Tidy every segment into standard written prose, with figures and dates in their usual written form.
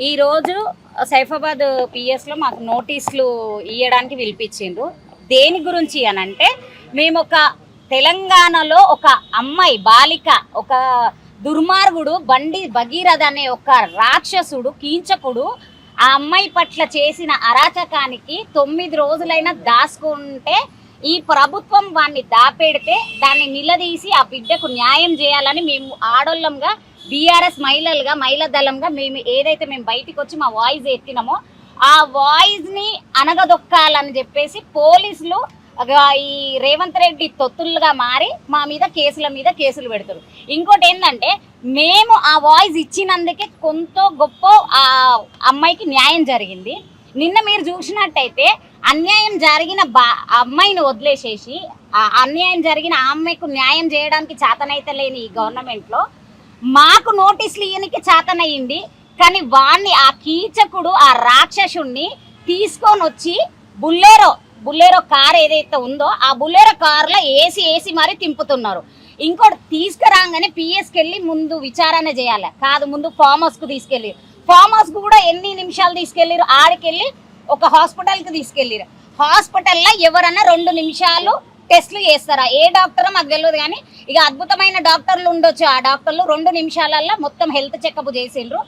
ఈరోజు సైఫాబాద్ పిఎస్లో మాకు నోటీసులు ఇవ్వడానికి పిలిపించిండ్రు. దేని గురించి అని అంటే, మేము ఒక తెలంగాణలో ఒక అమ్మాయి బాలిక, ఒక దుర్మార్గుడు బండి భగీరథ అనే ఒక రాక్షసుడు కీంచకుడు ఆ అమ్మాయి పట్ల చేసిన అరాచకానికి 9 రోజులైనా దాచుకుంటే ఈ ప్రభుత్వం వాడిని దాపెడితే దాన్ని నిలదీసి ఆ బిడ్డకు న్యాయం చేయాలని మేము ఆడోళ్ళంగా బీఆర్ఎస్ మహిళలుగా మహిళా దళంగా మేము ఏదైతే మేము బయటికి వచ్చి మా వాయిస్ ఎత్తినామో ఆ వాయిస్ని అనగదొక్కాలని చెప్పేసి పోలీసులు ఈ రేవంత్ రెడ్డి తొత్తులుగా మారి మా మీద కేసులు పెడతారు. ఇంకోటి ఏంటంటే, మేము ఆ వాయిస్ ఇచ్చినందుకే కొంత గొప్ప ఆ అమ్మాయికి న్యాయం జరిగింది. నిన్న మీరు చూసినట్టయితే అన్యాయం జరిగిన అమ్మాయిని వదిలేసేసి అన్యాయం జరిగిన ఆ అమ్మాయికి న్యాయం చేయడానికి చేతనైతే లేని ఈ గవర్నమెంట్లో మాకు నోటీసులు ఇవ్వనికి చేతనయ్యింది. కానీ వాణ్ణి ఆ కీచకుడు ఆ రాక్షసుణ్ణి తీసుకొని వచ్చి బుల్లెరో కార్ ఏదైతే ఉందో ఆ బుల్లెరో కార్లో ఏసి మరి తింపుతున్నారు. ఇంకోటి తీసుకురాగానే పిఎస్కి వెళ్ళి ముందు విచారణ చేయాలి కాదు, ముందు ఫామ్ హౌస్కు తీసుకెళ్ళి ఫామ్ హౌస్కు కూడా ఎన్ని నిమిషాలు తీసుకెళ్ళారు, ఆడికెళ్ళి ఒక హాస్పిటల్కి తీసుకెళ్ళారు. హాస్పిటల్లో ఎవరన్నా 2 నిమిషాలు టెస్టులు చేస్తారా? ఏ డాక్టరో మాకు తెలియదు, కానీ ఇక అద్భుతమైన డాక్టర్లు ఉండొచ్చు. ఆ డాక్టర్లు 2 నిమిషాలల్లో మొత్తం హెల్త్ చెకప్ చేసిండ్రు.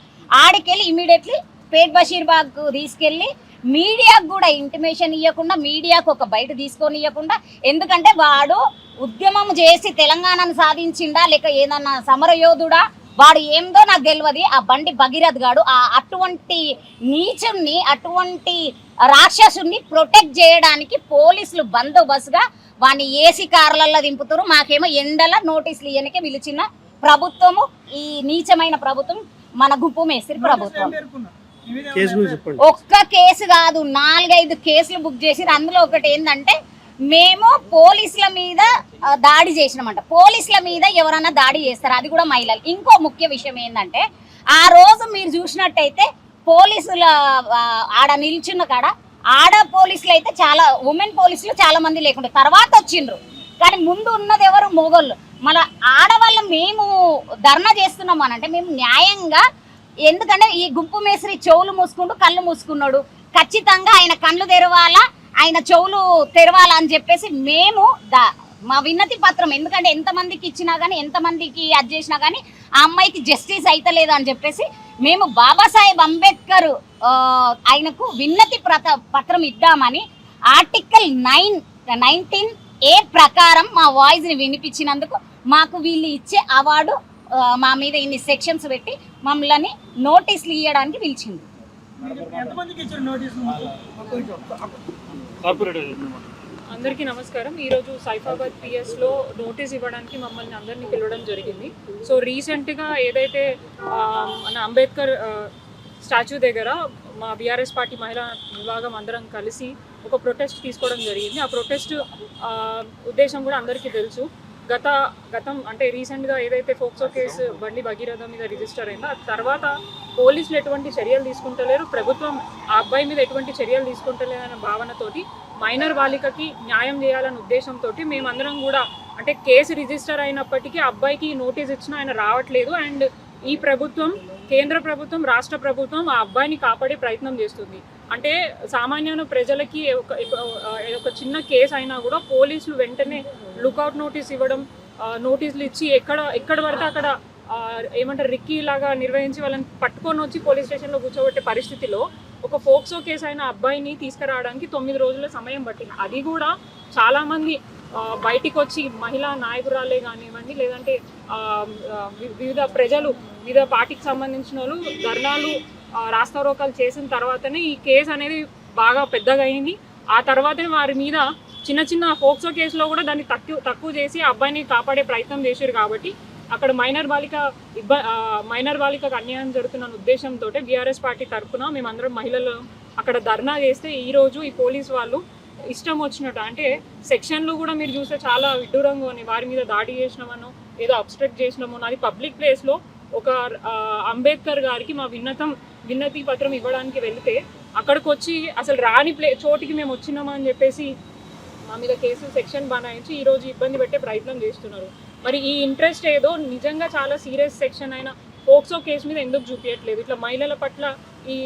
ఆడికెళ్ళి ఇమీడియట్లీ పేట్ బషీర్బాగ్కు తీసుకెళ్ళి మీడియాకు కూడా ఇంటిమేషన్ ఇవ్వకుండా, మీడియాకు ఒక బయట తీసుకొని ఇవ్వకుండా, ఎందుకంటే వాడు ఉద్యమం చేసి తెలంగాణను సాధించిండా లేక ఏదన్నా సమరయోధుడా వాడు ఏందో నాకు తెలియదు. ఆ బండి భగీరథ్ గాడు అటువంటి నీచుణ్ణి అటువంటి రాక్షసుని ప్రొటెక్ట్ చేయడానికి పోలీసులు బందోబస్తుగా వాడిని ఏసీ కార్లలో దింపుతారు. మాకేమో ఎండల నోటీసులు ఇవ్వనికే పిలిచిన ప్రభుత్వము ఈ నీచమైన ప్రభుత్వం మన గుంపు మేస్త్రి ప్రభుత్వం. ఒక్క కేసు కాదు, 4-5 కేసులు బుక్ చేసి, అందులో ఒకటి ఏంటంటే మేము పోలీసుల మీద దాడి చేసినామంట. పోలీసుల మీద ఎవరన్నా దాడి చేస్తారు, అది కూడా మహిళలు. ఇంకో ముఖ్య విషయం ఏంటంటే, ఆ రోజు మీరు చూసినట్టయితే పోలీసుల ఆడ నిల్చున్న కాడ ఆడ పోలీసులు అయితే చాలా, ఉమెన్ పోలీసులు చాలా మంది లేకుంటే తర్వాత వచ్చిండ్రు. కానీ ముందు ఉన్నది ఎవరు? మొగోళ్ళు. మళ్ళీ ఆడవాళ్ళు మేము ధర్నా చేస్తున్నాం అని అంటే మేము న్యాయంగా, ఎందుకంటే ఈ గుంపు మేస్త్రి చెవులు మూసుకుంటూ కళ్ళు మూసుకున్నాడు, ఖచ్చితంగా ఆయన కళ్ళు తెరవాలా, ఆయన చెవులు తెరవాలా అని చెప్పేసి మేము మా విన్నతి పత్రం, ఎందుకంటే ఎంతమందికి ఇచ్చినా కానీ ఎంతమందికి అది చేసినా కానీ ఆ అమ్మాయికి జస్టిస్ అయితలేదు అని చెప్పేసి మేము బాబాసాహెబ్ అంబేద్కర్ ఆయనకు విన్నతి పత్రం ఇద్దామని ఆర్టికల్ 19A ప్రకారం మా వాయిస్ని వినిపించినందుకు మాకు వీళ్ళు ఇచ్చే అవార్డు మా మీద ఇన్ని సెక్షన్స్ పెట్టి మమ్మల్ని నోటీసులు ఇవ్వడానికి పిలిచింది. అందరికీ నమస్కారం. ఈరోజు సైఫాబాద్ పిఎస్లో నోటీస్ ఇవ్వడానికి మమ్మల్ని అందరినీ పిలవడం జరిగింది. సో రీసెంట్గా ఏదైతే మన అంబేద్కర్ స్టాచ్యూ దగ్గర మా బీఆర్ఎస్ పార్టీ మహిళా విభాగం అందరం కలిసి ఒక ప్రొటెస్ట్ తీసుకోవడం జరిగింది. ఆ ప్రొటెస్ట్ ఉద్దేశం కూడా అందరికీ తెలుసు. గతం అంటే రీసెంట్గా ఏదైతే ఫోక్సో కేసు బండి భగీరథ మీద రిజిస్టర్ అయిందో, ఆ తర్వాత పోలీసులు ఎటువంటి చర్యలు తీసుకుంటలేరు, ప్రభుత్వం ఆ అబ్బాయి మీద ఎటువంటి చర్యలు తీసుకుంటలేదన్న భావనతోటి మైనర్ బాలికకి న్యాయం చేయాలనే ఉద్దేశంతో మేమందరం కూడా, అంటే కేసు రిజిస్టర్ అయినప్పటికీ అబ్బాయికి నోటీస్ ఇచ్చినా ఆయన రావట్లేదు. అండ్ ఈ ప్రభుత్వం, కేంద్ర ప్రభుత్వం, రాష్ట్ర ప్రభుత్వం ఆ అబ్బాయిని కాపాడే ప్రయత్నం చేస్తుంది. అంటే సామాన్య ప్రజలకి ఒక చిన్న కేసు అయినా కూడా పోలీసులు వెంటనే లుకౌట్ నోటీస్ ఇవ్వడం, నోటీసులు ఇచ్చి ఎక్కడ పడితే అక్కడ ఏమంటారు రిక్కీ లాగా నిర్వహించి వాళ్ళని పట్టుకొని వచ్చి పోలీస్ స్టేషన్లో కూర్చోబెట్టే పరిస్థితిలో ఒక ఫోక్సో కేసు అయిన అబ్బాయిని తీసుకురావడానికి 9 రోజుల సమయం పట్టింది. అది కూడా చాలామంది బయటికి వచ్చి మహిళా నాయకురాలే కానివ్వండి, లేదంటే వివిధ ప్రజలు, వివిధ పార్టీకి సంబంధించిన వాళ్ళు ధర్నాలు, రాస్తారోకాలు చేసిన తర్వాతనే ఈ కేసు అనేది బాగా పెద్దగా అయింది. ఆ తర్వాతనే వారి మీద చిన్న ఫోక్సో కేసులో కూడా దాన్ని తక్కువ చేసి అబ్బాయిని కాపాడే ప్రయత్నం చేశారు. కాబట్టి అక్కడ మైనర్ బాలికకు అన్యాయం జరుగుతున్న ఉద్దేశంతో బీఆర్ఎస్ పార్టీ తరఫున మేమందరం మహిళలు అక్కడ ధర్నా చేస్తే ఈరోజు ఈ పోలీసు వాళ్ళు ఇష్టం వచ్చినట్టు, అంటే సెక్షన్లు కూడా మీరు చూస్తే చాలా విడ్డూరంగా ఉన్నాయి. వారి మీద దాడి చేసినామనో ఏదో అబ్స్ట్రక్ట్ చేసినామో, అది పబ్లిక్ ప్లేస్లో ఒక అంబేద్కర్ గారికి మా విన్నతి పత్రం ఇవ్వడానికి వెళితే అక్కడికి వచ్చి అసలు రాని చోటికి మేము వచ్చినామని చెప్పేసి మా మీద కేసు సెక్షన్ బనాయించి ఈరోజు ఇబ్బంది పెట్టే ప్రయత్నం చేస్తున్నారు. మరి ఈ ఇంట్రెస్ట్ ఏదో నిజంగా చాలా సీరియస్ సెక్షన్ అయినా పోక్సో కేసు మీద ఎందుకు చూపించట్లేదు? ఇట్లా మహిళల పట్ల ఈ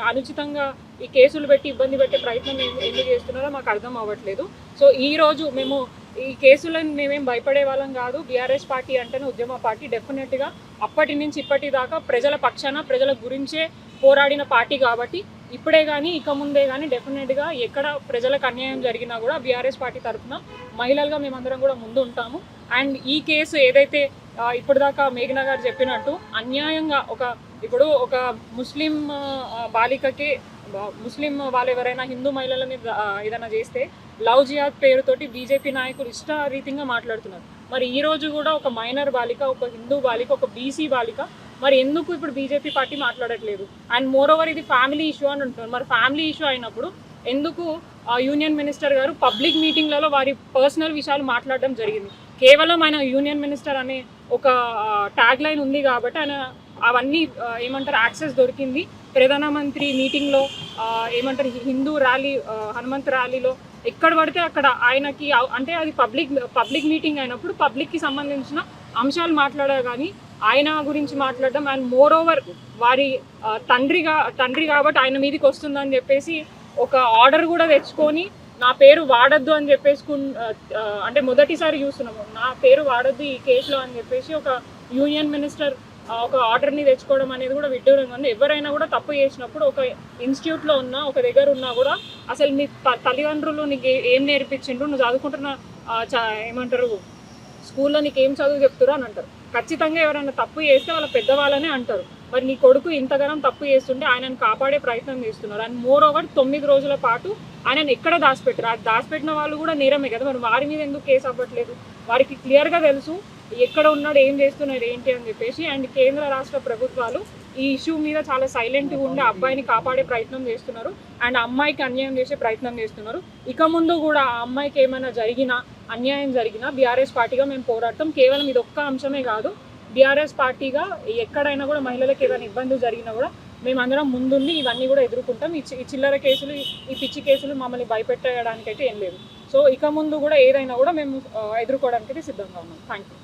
అనుచితంగా ఈ కేసులు పెట్టి ఇబ్బంది పెట్టే ప్రయత్నం ఎందుకు చేస్తున్నారో మాకు అర్థం అవ్వట్లేదు. సో ఈరోజు మేము ఈ కేసులను మేమేం భయపడే వాళ్ళం కాదు. బీఆర్ఎస్ పార్టీ అంటేనే ఉద్యమ పార్టీ. డెఫినెట్గా అప్పటి నుంచి ఇప్పటిదాకా ప్రజల పక్షాన ప్రజల గురించే పోరాడిన పార్టీ కాబట్టి ఇప్పుడే కానీ ఇక ముందే కానీ డెఫినెట్గా ఎక్కడ ప్రజలకు అన్యాయం జరిగినా కూడా బీఆర్ఎస్ పార్టీ తరఫున మహిళలుగా మేమందరం కూడా ముందు ఉంటాము. అండ్ ఈ కేసు ఏదైతే ఇప్పటిదాకా మేఘనా గారు చెప్పినట్టు అన్యాయంగా ఇప్పుడు ఒక ముస్లిం బాలికకి ముస్లిం వాళ్ళు ఎవరైనా హిందూ మహిళల మీద ఏదైనా చేస్తే లవ్ జిహాద్ పేరుతోటి బీజేపీ నాయకులు ఇష్టారీతిగా మాట్లాడుతున్నారు. మరి ఈ రోజు కూడా ఒక మైనర్ బాలిక, ఒక హిందూ బాలిక, ఒక బీసీ బాలిక, మరి ఎందుకు ఇప్పుడు బీజేపీ పార్టీ మాట్లాడట్లేదు? అండ్ మోర్ ఓవర్ ఇది ఫ్యామిలీ ఇష్యూ అని ఉంటుంది. మరి ఫ్యామిలీ ఇష్యూ అయినప్పుడు ఎందుకు యూనియన్ మినిస్టర్ గారు పబ్లిక్ మీటింగ్లలో వారి పర్సనల్ విషయాలు మాట్లాడడం జరిగింది? కేవలం ఆయన యూనియన్ మినిస్టర్ అనే ఒక ట్యాగ్ లైన్ ఉంది కాబట్టి ఆయన అవన్నీ ఏమంటారు యాక్సెస్ దొరికింది. ప్రధానమంత్రి మీటింగ్లో ఏమంటారు హిందూ ర్యాలీ, హనుమంత్ ర్యాలీలో ఎక్కడ పడితే అక్కడ ఆయనకి అంటే అది పబ్లిక్ మీటింగ్ అయినప్పుడు పబ్లిక్కి సంబంధించిన అంశాలు మాట్లాడారు కానీ ఆయన గురించి మాట్లాడడం. అండ్ మోర్ ఓవర్ వారి తండ్రి కాబట్టి ఆయన మీదకి వస్తుందని చెప్పేసి ఒక ఆర్డర్ కూడా తెచ్చుకొని నా పేరు వాడద్దు అని చెప్పేసి అంటే మొదటిసారి చూస్తున్నాము నా పేరు వాడద్దు ఈ కేసులో అని చెప్పేసి ఒక యూనియన్ మినిస్టర్ ఒక ఆర్డర్ని తెచ్చుకోవడం అనేది కూడా విడ్డూరంగా ఉంది. ఎవరైనా కూడా తప్పు చేసినప్పుడు ఒక ఇన్స్టిట్యూట్లో ఉన్నా ఒక దగ్గర ఉన్నా కూడా అసలు నీ తల్లిదండ్రులు నీకు ఏం నేర్పించిండ్రు, నువ్వు చదువుకుంటున్న ఏమంటారు స్కూల్లో నీకు ఏం చదువు చెప్తురు అని అంటారు. ఖచ్చితంగా ఎవరైనా తప్పు చేస్తే వాళ్ళ పెద్దవాళ్ళనే అంటారు. మరి నీ కొడుకు ఇంతగానం తప్పు చేస్తుంటే ఆయనను కాపాడే ప్రయత్నం చేస్తున్నారు. అండ్ మోర్ ఓవర్ 9 రోజుల పాటు ఆయనను ఎక్కడ దాచిపెట్టారు? అది దాచిపెట్టిన వాళ్ళు కూడా నేరమే కదా. మరి వారి మీద ఎందుకు కేసు అవ్వట్లేదు? వారికి క్లియర్గా తెలుసు ఎక్కడ ఉన్నాడు, ఏం చేస్తున్నాడు ఏంటి అని చెప్పేసి. అండ్ కేంద్ర రాష్ట్ర ప్రభుత్వాలు ఈ ఇష్యూ మీద చాలా సైలెంట్గా ఉండి అబ్బాయిని కాపాడే ప్రయత్నం చేస్తున్నారు. అండ్ అమ్మాయికి అన్యాయం చేసే ప్రయత్నం చేస్తున్నారు. ఇక ముందు కూడా ఆ అమ్మాయికి ఏమైనా అన్యాయం జరిగినా బీఆర్ఎస్ పార్టీగా మేము పోరాడతాం. కేవలం ఇది ఒక్క అంశమే కాదు, బీఆర్ఎస్ పార్టీగా ఎక్కడైనా కూడా మహిళలకు ఏదైనా ఇబ్బందులు జరిగినా కూడా మేమందరం ముందుండి ఇవన్నీ కూడా ఎదుర్కొంటాం. ఈ చిల్లర కేసులు, ఈ పిచ్చి కేసులు మమ్మల్ని భయపెట్టడానికైతే ఏం లేదు. సో ఇక ముందు కూడా ఏదైనా కూడా మేము ఎదుర్కోవడానికైతే సిద్ధంగా ఉన్నాం. Thank you.